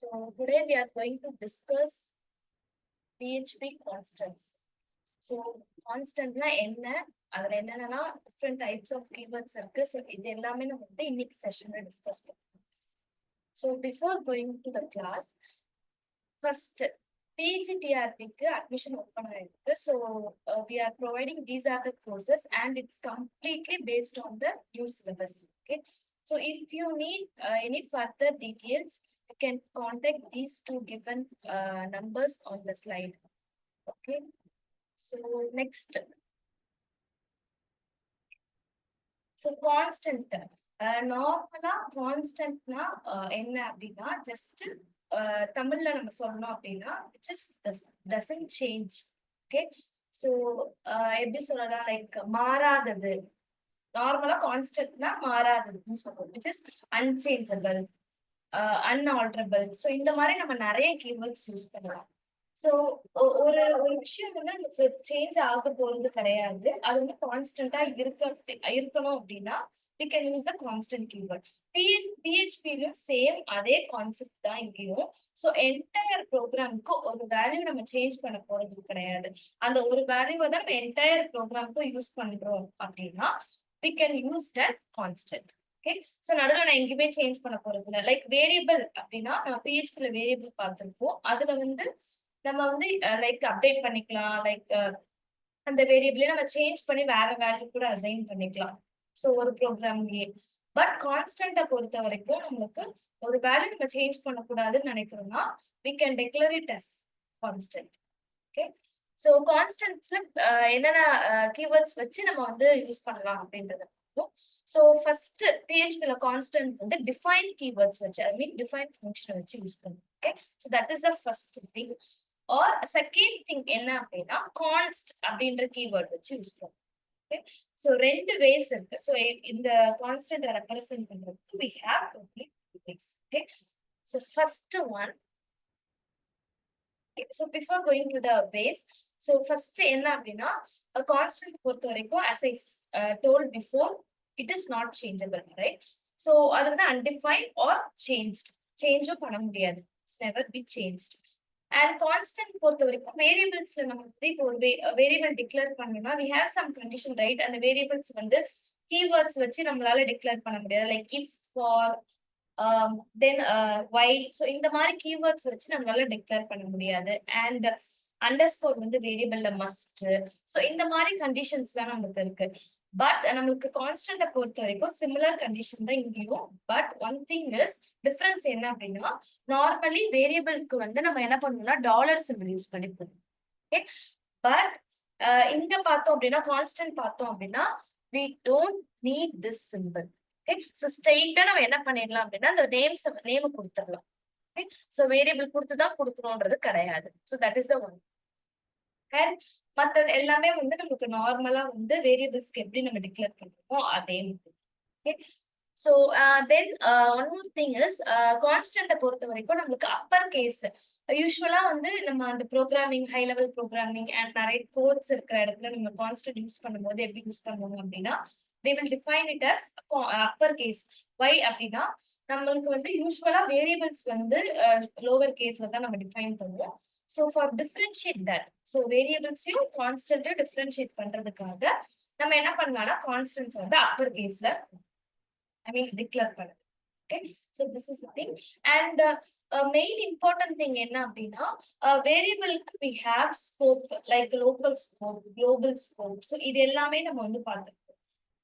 So today we are going to discuss PHP constants. So constant na என்ன அதுல என்னன்னா different types of keywords இருக்கு. So இது எல்லாமே நம்ம வந்து இன்னைக்கு செஷன்ல டிஸ்கஸ் பண்ணுவோம். So before going to the class, first PGTRP க்கு admission open ஆயிருக்கு. So we are providing these are the courses and it's completely based on the new syllabus. Okay. So if you need any further details, you can contact these two given numbers on the slide. Okay. So next. So constant. நார்மலா கான்ஸ்டன்ட்னா என்ன அப்படின்னா just தமிழ்ல நம்ம சொல்லணும் அப்படின்னா which is doesn't change. Okay so எப்படி சொல்லலாம், like மாறாதது. நார்மலா கான்ஸ்டன்ட்னா மாறாததுன்னு சொல்றோம், which is unchangeable, unalterable. So இந்த மாதிரி நம்ம நிறைய கீவேர்ட்ஸ் யூஸ் பண்ணலாம். ஸோ ஒரு ஒரு விஷயம் வந்து நமக்கு சேஞ்ச் ஆக போறது கிடையாது, அது வந்து கான்ஸ்டன்டா இருக்கணும் அப்படின்னா we can use the constant keyword. PHP-லயும் சேம் அதே கான்செப்ட் தான் இங்கேயும். ஸோ என்டையர் ப்ரோக்ராமுக்கு ஒரு வேல்யூ நம்ம சேஞ்ச் பண்ண போறது கிடையாது. அந்த ஒரு வேல்யூவை தான் நம்ம என்டையர் ப்ரோக்ராமுக்கு யூஸ் பண்றோம் அப்படின்னா we can use that constant. Okay so நடுவில் நான் எங்கேயுமே சேஞ்ச் பண்ண போறது இல்லை. லைக் வேரியபிள் அப்படின்னா நம்ம PHP-ல வேரியபிள் பார்த்துருப்போம். அதுல வந்து நம்ம வந்து லைக் அப்டேட் பண்ணிக்கலாம், லைக் அந்த வேரியபிளே நம்ம சேஞ்ச் பண்ணி வேற வேல்யூ கூட அசைன் பண்ணிக்கலாம். ஸோ ஒரு ப்ரோக்ராம்லயே. பட் கான்ஸ்டன்ட்டை பொறுத்த வரைக்கும் நம்மளுக்கு ஒரு வேல்யூ நம்ம சேஞ்ச் பண்ணக்கூடாதுன்னு நினைக்கிறோம்னா we can declare it as constant. Okay so கான்ஸ்டன்ட்ஸ்ல என்னென்ன கீவேர்ட்ஸ் வச்சு நம்ம வந்து யூஸ் பண்ணலாம் அப்படின்றது. ஸோ ஃபர்ஸ்ட் PHP-ல கான்ஸ்டன்ட் வந்து டிஃபைன் கீவேர்ட்ஸ் வச்சு, ஐ மீன் டிஃபைன் ஃபங்க்ஷனை வச்சு யூஸ் பண்ணுவோம். Okay so that is the first thing. Or second thing என்ன அப்படின்னா கான்ஸ்ட் அப்படின்ற கீவேர்ட் வச்சு யூஸ் பண்ணுவோம். ஓகே ஸோ ரெண்டு வேஸ் இருக்கு. ஸோ இந்த கான்ஸ்டன்ட் ரெப்ரசென்ட் பண்றதுக்கு we have only two ways. Okay so first one. So before going to the base, so first என்ன அப்படின்னா கான்ஸ்டன்ட் பொறுத்த வரைக்கும் as I told before, it is not changeable, right? So அது வந்து undefined or changed. சேஞ்சும் பண்ண முடியாது, it's never be changed. And constant பொறுத்த வரைக்கும் வேரியபிள்ஸ்ல நம்ம வந்து இப்போ ஒரு வேரியபிள் டிக்ளேர் பண்ணணும்னா we have some condition, right? அந்த வேரியபிள்ஸ் வந்து கீவேர்ட்ஸ் வச்சு நம்மளால டிக்ளேர் பண்ண முடியாது. Like if, for, then while. So இந்த மாதிரி கீவேர்ட்ஸ் வச்சு நம்மளால டிக்ளேர் பண்ண முடியாது. அண்ட் அண்டர்ஸ்கோர் வந்து வேரியபிள்ல மஸ்ட். ஸோ இந்த மாதிரி கண்டிஷன்ஸ்லாம் நமக்கு இருக்கு. பட் நம்மளுக்கு கான்ஸ்டன்ட்டை பொறுத்த வரைக்கும் சிமிலர் கண்டிஷன் தான் இங்கேயும். But one thing is difference என்ன அப்படின்னா, நார்மலி வேரியபிளுக்கு வந்து நம்ம என்ன பண்ணணும்னா டாலர் சிம்பிள் யூஸ் பண்ணிப்போம். ஓகே பட் இங்க பார்த்தோம் அப்படின்னா, கான்ஸ்டன்ட் பார்த்தோம் அப்படின்னா we don't need this symbol. Okay so ஸ்ட்ரெயிட்டா நம்ம என்ன பண்ணிடலாம் அப்படின்னா அந்த நேம் கொடுத்துடலாம். ஓகே ஸோ வேரியபிள் கொடுத்துதான் கொடுக்கணும்ன்றது கிடையாது. So that is the one. And மற்றது எல்லாமே வந்து நமக்கு நார்மலா வந்து வேரியபிள்ஸ்க்கு எப்படி நம்ம டிக்ளேர் பண்ணுவோமோ அதே மாதிரி. Okay so then one more thing is கான்ஸ்டன்ட்டை பொறுத்த வரைக்கும் நம்மளுக்கு அப்பர் கேஸ். யூஸ்வலா வந்து நம்ம அந்த programming, high level programming and நிறைய கோட்ஸ் இருக்கிற இடத்துல நம்ம கான்ஸ்டன்ட் யூஸ் பண்ணும்போது எப்படி யூஸ் பண்ணுவோம் அப்படின்னா they will define it as upper case. Why அப்படின்னா நம்மளுக்கு வந்து யூஸ்வலா வேரியபிள்ஸ் வந்து லோவர் கேஸ்ல தான் நம்ம டிஃபைன் பண்ணுவோம். So for differentiate that, so வேரியபிள்ஸையும் கான்ஸ்டன்ட்டையும் டிஃபரன்ஷியேட் பண்றதுக்காக நம்ம என்ன பண்ணலாம்னா கான்ஸ்டன்ட்ஸ் வந்து அப்பர் கேஸ்ல I mean declare பண்ணுது. Okay so this is the thing. And main important thing என்ன அப்படின்னா வேரியபிளுக்கு we have scope, like local scope, global scope. so இது எல்லாமே நம்ம வந்து பார்த்துருக்கோம்.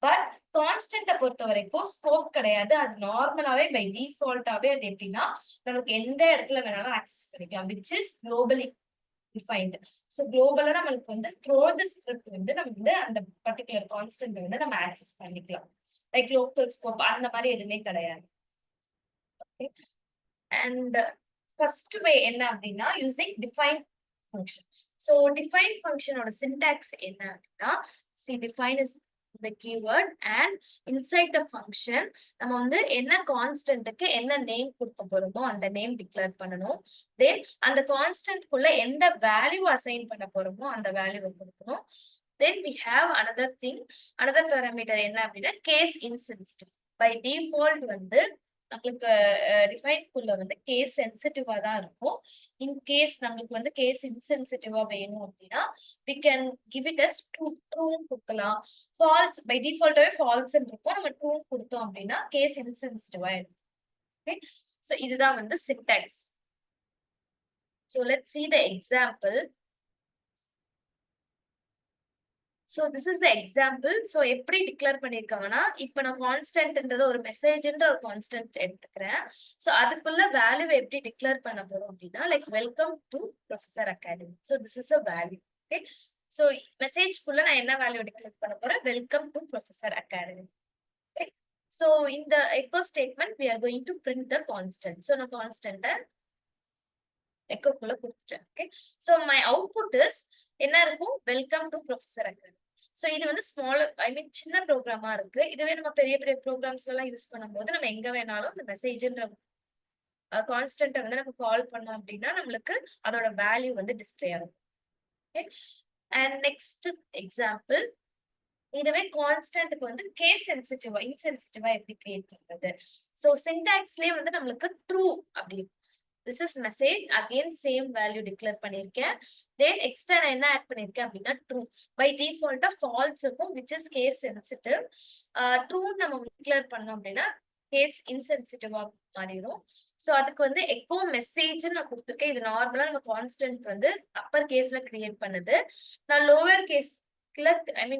பட் கான்ஸ்டன்ட்டை பொறுத்த வரைக்கும் ஸ்கோப் கிடையாது. அது நார்மலாவே பை டிஃபால்ட்டாவே அது எப்படின்னா நமக்கு எந்த இடத்துல வேணாலும் ஆக்சஸ் பண்ணிக்கலாம், which is globally defined. So குளோபலா நம்மளுக்கு வந்து த்ரூ தி ஸ்கிரிப்ட் வந்து நம்ம வந்து அந்த பர்டிகுலர் கான்ஸ்டன்ட் வந்து நம்ம ஆக்சஸ் பண்ணிக்கலாம். லைக் லோக்கல் ஸ்கோப் அந்த மாதிரி எதுவுமே கிடையாது. ஓகே அண்ட் ஃபர்ஸ்ட் வே என்ன அப்படின்னா using define function. So define ஃபங்க்ஷனோட சின்டாக்ஸ் என்ன அப்படின்னா, define is the keyword and inside the function நம்ம வந்து என்ன கான்ஸ்டன்ட்க்கு என்ன நேம் கொடுக்க போறோமோ அந்த நேம் டிக்ளேர் பண்ணணும். தென் அந்த கான்ஸ்டன்ட்குள்ள எந்த வேல்யூ அசைன் பண்ண போறோமோ அந்த வேல்யூவை கொடுக்கணும். then we have another thing, another parameter என்ன அப்படின்னா case insensitive. by default வந்து நம்மளுக்கு டிஃபைன்குள்ள வந்து கேஸ் சென்சிட்டிவா தான் இருக்கும். இன் கேஸ் நம்மளுக்கு வந்து கேஸ் இன்சென்சிட்டிவா வேணும் அப்படின்னா we can give it as true கொடுக்கலாம். ஃபால்ஸ் பை டிஃபால்ட்டாவே ஃபால்ஸ் இருக்கும். நம்ம ட்ரூ கொடுத்தோம் அப்படின்னா கேஸ் இன்சென்சிட்டிவா இருக்கும். ஓகே, ஸோ இதுதான் வந்து syntax. So let's see the example. So this is the example. So எப்படி டிக்ளேர் பண்ணிருக்காங்கன்னா, இப்ப நான் கான்ஸ்டன்ட்ன்றது ஒரு மெசேஜ்ன்ற ஒரு கான்ஸ்டன்ட் எடுத்துக்கிறேன். சோ அதுக்குள்ள வேல்யூ எப்படி டிக்ளேர் பண்ண போறோம் அப்படின்னா, like welcome to Professor Academy. So this is a value. Okay, so மெசேஜ்க்குள்ள நான் என்ன வேல்யூ டிக்ளேர் பண்ண போறேன்? Welcome to Professor Academy. Okay, so இந்த echo statement we are going to print the constant. So நான் கான்ஸ்டன்ட்ட எக்கோக்குள்ள கொடுத்துட்டேன். Okay, so my output is என்ன இருக்கும்? Welcome to Professor Academy. So இது வந்து ஸ்மால் சின்ன ப்ரோக்ராமா இருக்கு. இதுவே நம்ம பெரிய பெரிய ப்ரோக்ராம்ஸ்ல எல்லாம் யூஸ் பண்ணும்போது நம்ம எங்க வேணாலும் இந்த மெசேஜ்ன்ற கான்ஸ்டன்ட்டை வந்து நம்ம கால் பண்ணோம் அப்படின்னா நம்மளுக்கு அதோட வேல்யூ வந்து டிஸ்பிளே ஆகும். Okay, and next example. இதுவே கான்ஸ்டன்ட்க்கு வந்து கேஸ் சென்சிட்டிவா இன்சென்சிட்டிவா எப்படி கிரியேட் பண்றது? சோ சின்டாக்ஸ்லயே வந்து நம்மளுக்கு ட்ரூ அப்படி this is message, again same value declare பண்ணிருக்கேன். then extra நான் என்ன ஆட் பண்ணிருக்கேன் அப்படின்னா true. by default false இருக்கும், which is case sensitive. true நம்ம declare பண்ணோம் அப்படின்னா case insensitive மாறிடும். சோ அதுக்கு வந்து எக்கோ மெசேஜ் நான் கொடுத்துருக்கேன். இது நார்மலா நம்ம கான்ஸ்டன்ட் வந்து அப்பர் கேஸ்ல கிரியேட் பண்ணுது. நான் லோவர் கேஸ்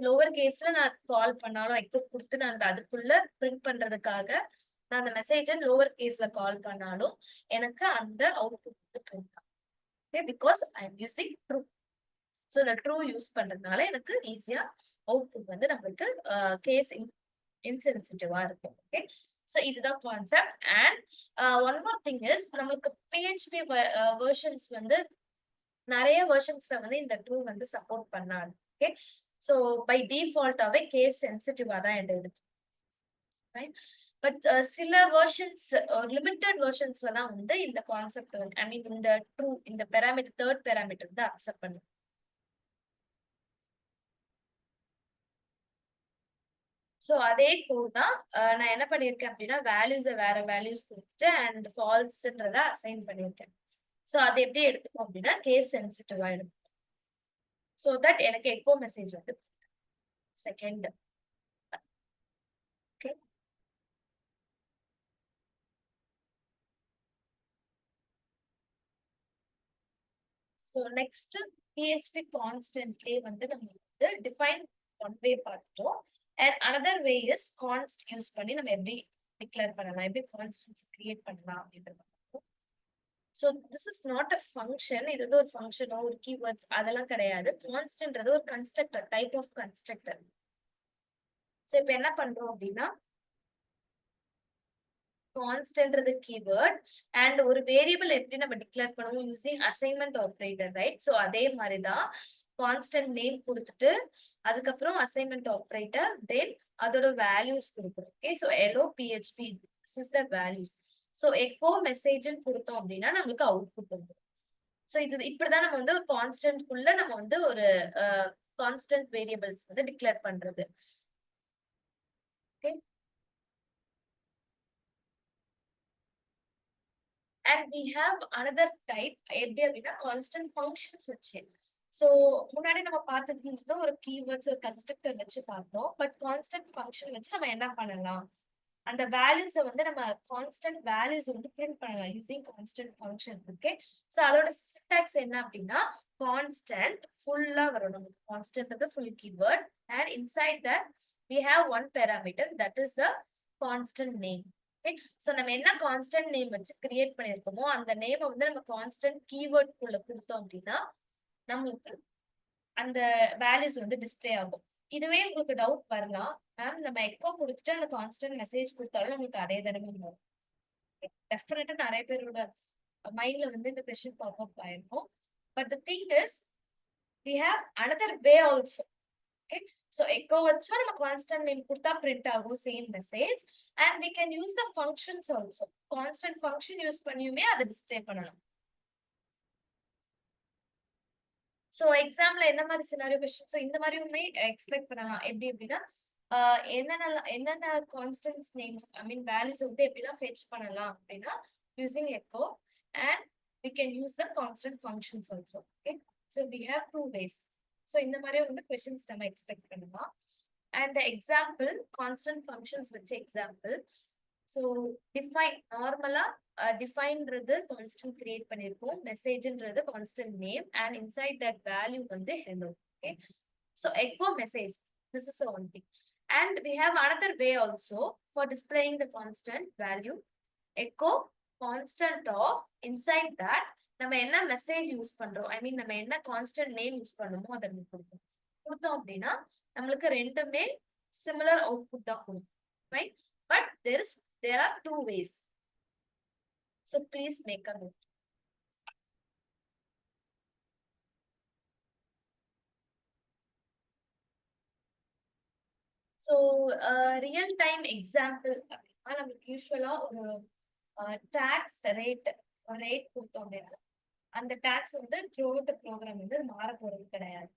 லோவர் கேஸ்ல நான் கால் பண்ணாலும் எக்கோ கொடுத்து நான் அதுக்குள்ள பிரிண்ட் பண்றதுக்காக நான் அந்த மெசேஜை லோவர் கேஸ்ல கால் பண்ணாலும் எனக்கு அந்த அவுட்புட் வந்து பிரிண்ட் ஆகும். Okay, because I am using true. So இந்த ட்ரூ யூஸ் பண்றதுனால எனக்கு ஈஸியா அவுட்புட் வந்து நம்மளுக்கு கேஸ் இன்சென்சிட்டிவா இருக்கும். ஓகே, ஸோ இதுதான் concept. And one more thing is நம்மளுக்கு பிஹெச்பி வெர்ஷன்ஸ் வந்து நிறைய வெர்ஷன்ஸ்ல வந்து இந்த ட்ரூ வந்து சப்போர்ட் பண்ணாது. ஓகே, ஸோ பை டிஃபால்ட்டாவே கேஸ் சென்சிட்டிவா தான் எடுத்து. பட் சில வெர்ஷன்ஸ் லிமிட்டட் வெர்ஷன்ஸ்ல தான் வந்து இந்த கான்செப்ட் வந்து இந்த ட்ரூ இந்த பேராமீட்டர் தேர்ட் பேராமீட்டர் வந்து அக்செப்ட் பண்ணும். சோ அதே கோட் தான் நான் என்ன பண்ணிருக்கேன் அப்படின்னா வேல்யூஸை வேற வேல்யூஸ் கொடுத்துட்டு அண்ட் ஃபால்ஸ்ன்றத அசைன் பண்ணிருக்கேன். சோ அதை எப்படி எடுத்துக்கோம் அப்படின்னா கேஸ் சென்சிட்டிவா எடுக்கும். சோ தட் எனக்கு எக்கோ மெசேஜ் வந்து second. Okay, so next PHP கான்ஸ்டன்ட்லேயே வந்து நம்ம வந்து டிஃபைன் ஒன் வே பார்த்துட்டோம். And another way is const use பண்ணி நம்ம எப்படி டிக்ளேர் பண்ணலாம், எப்படி கான்ஸ்டன்ஸ் கிரியேட் பண்ணலாம் அப்படின்றது. So this is not a function. இது வந்து ஒரு ஃபங்க்ஷனோ ஒரு கீவேர்ட்ஸ் அதெல்லாம் கிடையாது. கான்ஸ்டன்ட்றது ஒரு constructor, type of constructor. So இப்போ என்ன பண்றோம் அப்படின்னா கான்ஸ்டன்ட்றது கீவேர்ட் அண்ட் ஒரு வேரியபிள் எப்படி நம்ம டிக்ளேர் பண்ணுவோம் using assignment operator, right? So அதே மாதிரி தான் கான்ஸ்டன்ட் நேம் கொடுத்துட்டு அதுக்கப்புறம் அசைன்மெண்ட் ஆப்ரேட்டர் தென் அதோட வேல்யூஸ் கொடுக்குறோம். Okay, so hello PHP this is the values. So echo மெசேஜ்னு கொடுத்தோம் அப்படின்னா நம்மளுக்கு அவுட்புட் வந்துடும். ஸோ இது இப்படிதான் நம்ம வந்து ஒரு கான்ஸ்டன்ட்குள்ள நம்ம வந்து ஒரு கான்ஸ்டன்ட் வேரியபிள்ஸ் வந்து டிக்ளேர் பண்றது. Okay, and we have another type எப்படி அப்படின்னா கான்ஸ்டன்ட் ஃபங்க்ஷன்ஸ் வச்சு. சோ முன்னாடி நம்ம பார்த்தது ஒரு கீவேர்ட்ஸ் ஒரு கன்ஸ்ட்ரக்டர் வச்சு பார்த்தோம். பட் கான்ஸ்டன்ட் ஃபங்க்ஷன் வச்சு நம்ம என்ன பண்ணலாம், அந்த வேல்யூஸை வந்து நம்ம கான்ஸ்டன்ட் வேல்யூஸ் வந்து பிரிண்ட் பண்ணலாம் using constant function. Okay, so அதோட சின்டாக்ஸ் என்ன அப்படின்னா கான்ஸ்டன்ட் ஃபுல்லா வரும். நமக்கு constant full keyword and inside that we have one parameter that is the constant name. Okay, so நம்ம என்ன கான்ஸ்டன்ட் நேம் வச்சு கிரியேட் பண்ணிருக்கோமோ அந்த நேமை வந்து நம்ம கான்ஸ்டன்ட் கீவேர்ட் குள்ள கொடுத்தோம் அப்படின்னா நம்மளுக்கு அந்த வேல்யூஸ் வந்து டிஸ்பிளே ஆகும். இதுவே உங்களுக்கு டவுட் வரலாம், மேம் நம்ம எக்கோ கொடுத்துட்டு அந்த கான்ஸ்டன்ட் மெசேஜ் கொடுத்தாலும் நம்மளுக்கு அதே தடவை வரும். டெஃபினட்டா நிறைய பேரோட மைண்ட்ல வந்து இந்த கொஸ்டின் பாப் அப் ஆயிருக்கும். But the thing is we have another way also. Okay, so echo வச்சா நம்ம constant name கொடுத்தா print ஆகும் same message and we can use the functions also. Constant function use பண்ணியுமே அதை டிஸ்ப்ளே பண்ணலாம். So எக்ஸாம்ல என்ன மாதிரி சினாரியோ கொஸ்டின் ஸோ இந்த மாதிரியுமே எக்ஸ்பெக்ட் பண்ணலாம். எப்படி அப்படின்னா என்னென்ன கான்ஸ்டன்ட்ஸ் நேம்ஸ் ஐ மீன் வேல்யூஸ் வந்து எப்படிலாம் ஃபெச் பண்ணலாம் அப்படின்னா using echo and we can use the constant functions also. Okay, so we have two ways. So இந்த மாதிரி வந்து questions நம்ம expect பண்ணலாம். And the example constant functions வச்சு example. So define normally defineன்றது constant create பண்ணிருக்கோம், messageன்றது constant name and inside that value வந்து hello. Okay, so echo message, this is one thing. And we have another way also for displaying the constant value. Echo constant of inside that நம்ம என்ன message use பண்றோம், ஐ மீன் நம்ம என்ன constant name use பண்ணணுமோ அதை நம்ம கொடுத்தோம் அப்படின்னா நம்மளுக்கு ரெண்டுமே சிமிலர் அவுட்புட் தான் கொடுக்கும், right? But there are two ways, so please make a note. So real time example அப்படின்னா நமக்கு யூஸ்வலா ஒரு டாக்ஸ் ரேட் கொடுத்தோம் அப்படின்னா அந்த டாக்ஸ் வந்து த்ரூ த ப்ரோக்ராம் வந்து மாற போறது கிடையாது.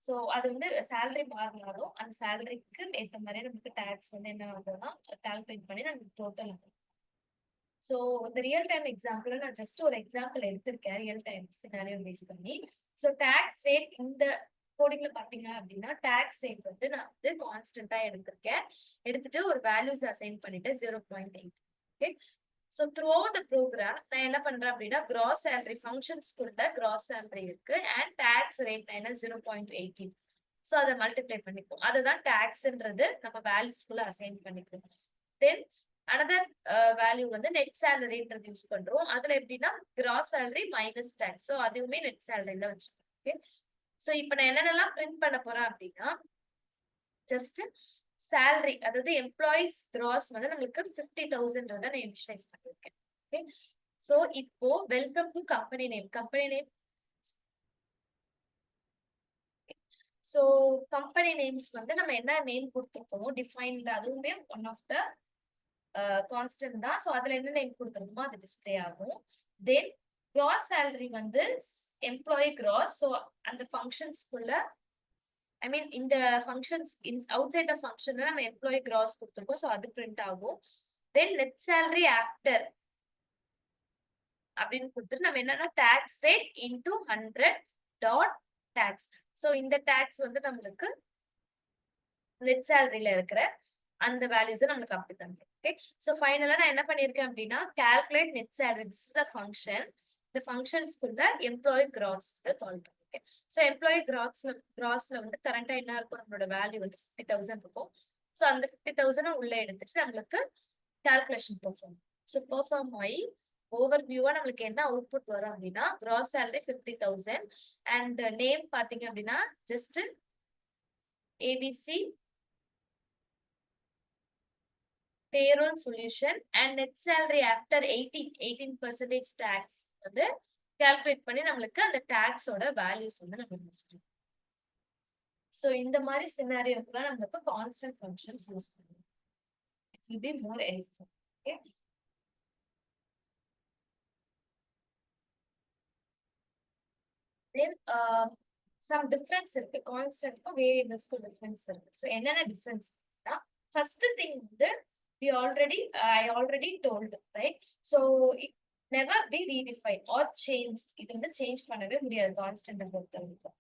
ஸோ அது வந்து சேலரி மாறினாலும் அந்த சேலரிக்கு ஏற்ற மாதிரி நமக்கு டாக்ஸ் வந்து என்ன ஆகும்னா கால்குலேட் பண்ணி நமக்கு டோட்டல் ஆகும். ஸோ இந்த ரியல் டைம் எக்ஸாம்பிள் நான் ஜஸ்ட் ஒரு எக்ஸாம்பிள் எடுத்திருக்கேன் ரியல் டைம் சினாரியோ பேஸ் பண்ணி. ஸோ டாக்ஸ் ரேட் இந்த கோடிங்ல பாத்தீங்க அப்படின்னா டாக்ஸ் ரேட் வந்து நான் வந்து கான்ஸ்டன்டா எடுத்துட்டு ஒரு வேல்யூஸ் அசைன் பண்ணிட்டு 0.8. Okay, so throughout the program நான் என்ன பண்றேன் அப்படின்னா கிராஸ் சேலரி ஃபங்க்ஷன்ஸ்குள்ள கிராஸ் சேலரி இருக்கு அண்ட் டாக்ஸ் ரேட் என்ன 0.18. ஸோ அதை மல்டிப்ளை பண்ணிப்போம், அதுதான் டாக்ஸ்ன்றது நம்ம வேல்யூஸ்குள்ள அசைன் பண்ணிக்கிறோம். தென் அனதர் வேல்யூ வந்து நெட் சேலரின்றது யூஸ் பண்றோம். அதுல எப்படின்னா gross salary minus tax, so அதுவுமே நெட் சேலரியில வச்சுக்கோங்க. ஸோ இப்போ நான் என்னென்னலாம் பிரிண்ட் பண்ண போறேன் அப்படின்னா ஜஸ்ட் சேலரி, அதாவது எம்ப்ளாயிஸ் கிராஸ் வந்து நம்மளுக்கு 50,000 நான் இனிஷியலைஸ் பண்ணிருக்கேன். ஓகே, ஸோ இப்போ welcome to company name. So company names வந்து நம்ம என்ன நேம் கொடுத்துருக்கோமோ டிஃபைன்டு, அதுவுமே ஒன் ஆஃப் த கான்ஸ்டன்ட் தான். ஸோ அதுல என்ன நேம் கொடுத்துருக்கோமோ அது டிஸ்பிளே ஆகும். தென் கிராஸ் சேலரி வந்து எம்ப்ளாயி கிராஸ், ஸோ அந்த ஃபங்க்ஷன்ஸ்குள்ள ஐ மீன் இந்த ஃபங்க்ஷன்ஸ் அவுட் சைட் த ஃபங்க்ஷன்ல நம்ம எம்ப்ளாயி கிராஸ் கொடுத்துருக்கோம், ஸோ அது பிரிண்ட் ஆகும். தென் நெட் சேலரி ஆஃப்டர் அப்படின்னு கொடுத்துட்டு நம்ம என்னன்னா tax rate into 100 dot tax. So இந்த டாக்ஸ் வந்து நம்மளுக்கு நெட் சேலரியில இருக்கிற அந்த வேல்யூஸை நம்மளுக்கு அப்படி தந்துடும். ஓகே, ஸோ ஃபைனலா நான் என்ன பண்ணியிருக்கேன் அப்படின்னா calculate net salary, this is a function. இந்த ஃபங்க்ஷன்ஸ்குள்ள எம்ப்ளாயி கிராஸ் கால் பண்ணும். ஸோ எம்ப்ளாயி கிராஸ்ல வந்து கரண்டா என்ன இருக்கும், நம்மளோட வேல்யூ வந்து 50,000 இருக்கும். ஸோ அந்த 50,000 உள்ள எடுத்துட்டு நம்மளுக்கு கால்குலேஷன் பெர்ஃபார்ம். ஸோ பெர்ஃபார்ம் ஆகி ஓவர் வியூவா நம்மளுக்கு என்ன அவுட்புட் வரும் அப்படின்னா கிராஸ் சேலரி 50,000 அண்ட் நேம் பாத்தீங்க அப்படின்னா just ABC payroll solution and net salary after 18% tax வந்து கால்குலேட் பண்ணி நம்மளுக்கு அந்த டாக்ஸோட வேல்யூஸ் வந்து நம்ம யூஸ் பண்ணுவோம். ஸோ இந்த மாதிரி சினாரியோக்குலாம் நம்மளுக்கு கான்ஸ்டன்ட் ஃபங்க்ஷன்ஸ் யூஸ் பண்ணுவோம். It will be more helpful. Okay, then some difference இருக்கு, கான்ஸ்டன்ட்க்கும் வேரியபிள்ஸ்க்கும் டிஃபரன்ஸ் இருக்கு. ஸோ என்னென்ன டிஃபரன்ஸ்னா ஃபர்ஸ்ட் திங் வந்து I already told, right? So it never be redefined or changed. இது வந்து சேஞ்ச் பண்ணவே முடியாது கான்ஸ்டன்ட் பொறுத்த வரைக்கும்.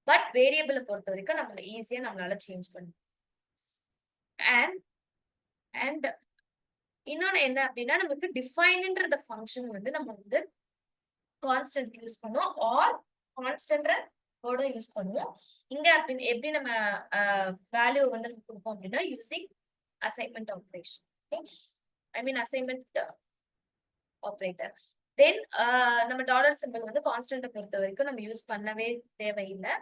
பட் வேரியபிளை பொறுத்த வரைக்கும் நம்மள ஈஸியா நம்மளால சேஞ்ச் பண்ண. அண்ட் இன்னொன்னு என்ன அப்படின்னா நமக்கு டிஃபைன்ன்ற ஃபங்க்ஷன் வந்து நம்ம வந்து கான்ஸ்டன்ட் யூஸ் பண்ணுவோம் ஆர் கான்ஸ்டன்ட் வேர்டை யூஸ் பண்ணுவோம். இங்க எப்படி நம்ம வேல்யூ வந்து நம்ம கொடுப்போம் அப்படின்னா using assignment operation. I mean assignment operator. Then நம்ம டாலர் சிம்பிள் வந்து கான்ஸ்டன்ட்டை பொறுத்த வரைக்கும் நம்ம யூஸ் பண்ணவே தேவையில்லை.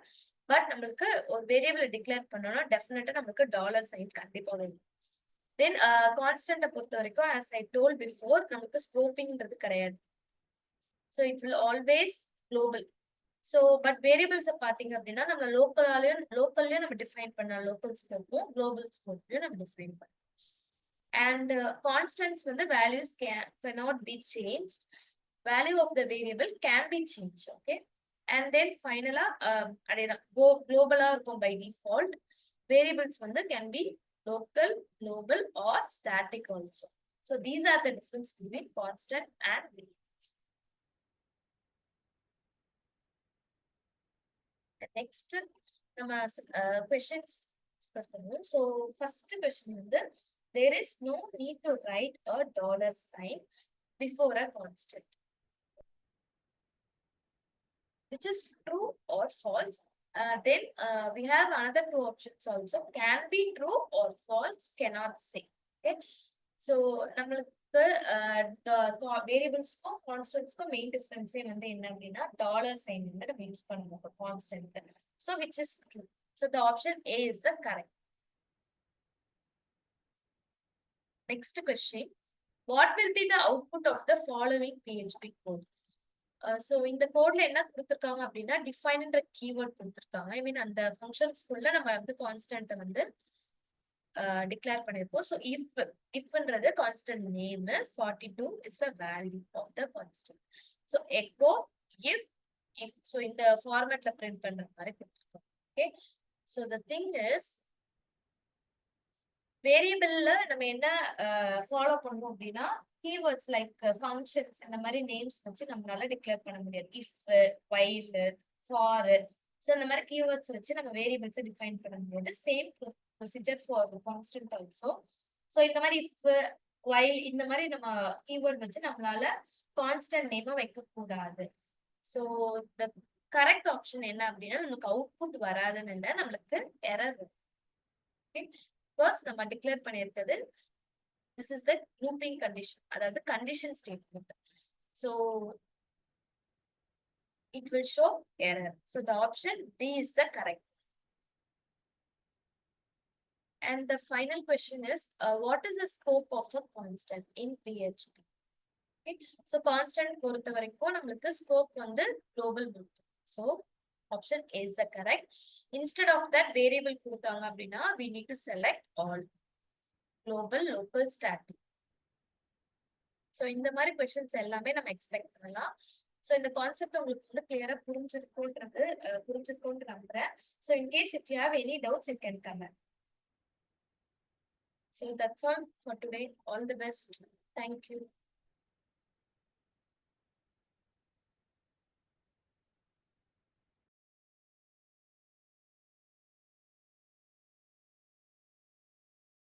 பட் நம்மளுக்கு ஒரு வேரியபிளை டிக்ளேர் பண்ணோம்னா டெஃபினட்டா நமக்கு டாலர் சைன் கண்டிப்பா வேணும். தென் கான்ஸ்டன்ட்டை பொறுத்த வரைக்கும் as I told before நமக்கு ஸ்கோப்பிங்ன்றது கிடையாது. So it will always global. So but வேரியபிள்ஸை பார்த்தீங்க அப்படின்னா நம்ம லோக்கல்லையும் நம்ம டிஃபைன் பண்ணலாம், லோக்கல் ஸ்கோப்பும் குளோபல் ஸ்கோப்லையும் நம்ம டிஃபைன் பண்ணலாம். And constants when the values cannot be changed, value of the variable can be changed. Okay, and then finally global by default. Variables வந்து can be local, global or static also. So these are the difference between constant and variables. Next நம்ம questions discuss பண்ணுவோம். So first question வந்து there is no need to write a dollar sign before a constant, which is true or false. Then we have another two options also, can be true or false, cannot say. Okay, so நம்மளுக்கு வேரியபிள்ஸ்க்கும் கான்ஸ்டன்ட்ஸ்க்கும் main டிஃபரன்ஸே வந்து என்ன அப்படின்னா dollar sign வந்து நம்ம use பண்ணுவோம் constant. So which is true. So the option A is the correct. Next question, what will be the output of the following PHP code. So இந்த கோட்ல என்ன கொடுத்துருக்காங்க அப்படின்னா டிஃபைன்ன்ற கீவேர்ட் கொடுத்துருக்காங்க. ஐ மீன் அந்த ஃபங்க்ஷன்ஸ்குள்ள நம்ம வந்து கான்ஸ்டன்ட்டை வந்து டிக்ளேர் பண்ணிருப்போம். ஸோ இஃப்ன்றது constant name, 42 is a value of the constant. So echo if so இந்த ஃபார்மேட்ல பிரிண்ட் பண்ற மாதிரி கொடுத்துருக்கோம். Okay, so the thing is வேரியபிள்ல நம்ம என்ன ஃபாலோ பண்ணணும் அப்படின்னா கீவேர்ட்ஸ் லைக் ஃபங்க்ஷன்ஸ் இந்த மாதிரி நேம்ஸ் வச்சு நம்மளால டிக்ளேர் பண்ண முடியாது. இஃப், வைல், ஃபார், ஸோ இந்த மாதிரி கீவேர்ட்ஸ் வச்சு நம்ம வேரியபிள்ஸை டிஃபைன் பண்ண முடியாது. Same procedure for constant also. So இந்த மாதிரி இஃப், வைல் இந்த மாதிரி நம்ம கீவேர்ட் வச்சு நம்மளால கான்ஸ்டன்ட் நேமை வைக்க கூடாது. ஸோ த கரெக்ட் ஆப்ஷன் என்ன அப்படின்னா நமக்கு அவுட்புட் வராதுன்னு இல்லை, நம்மளுக்கு எரர். ஓகே, பிகாஸ் நம்ம டிக்ளேர் பண்ணியிருக்கிறது this is the looping condition, அதாவது condition statement. So it will show error. So the option D is the correct. And the final question is, what is the scope of a constant in PHP? Okay, so constant பொறுத்த வரைக்கும் நம்மளுக்கு scope வந்து global மட்டும். So option A is the correct. Instead of that variable கொடுத்தாங்க அப்படின்னா we need to select all, global, local, static. So இந்த மாதிரி questions எல்லாமே நம்ம எக்ஸ்பெக்ட் பண்ணலாம். ஸோ இந்த கான்செப்ட் உங்களுக்கு வந்து கிளியரா புரிஞ்சிருக்கும்னு நம்புறேன். So in case if you have any doubts you can comment. So that's all for today. All the best. Thank you.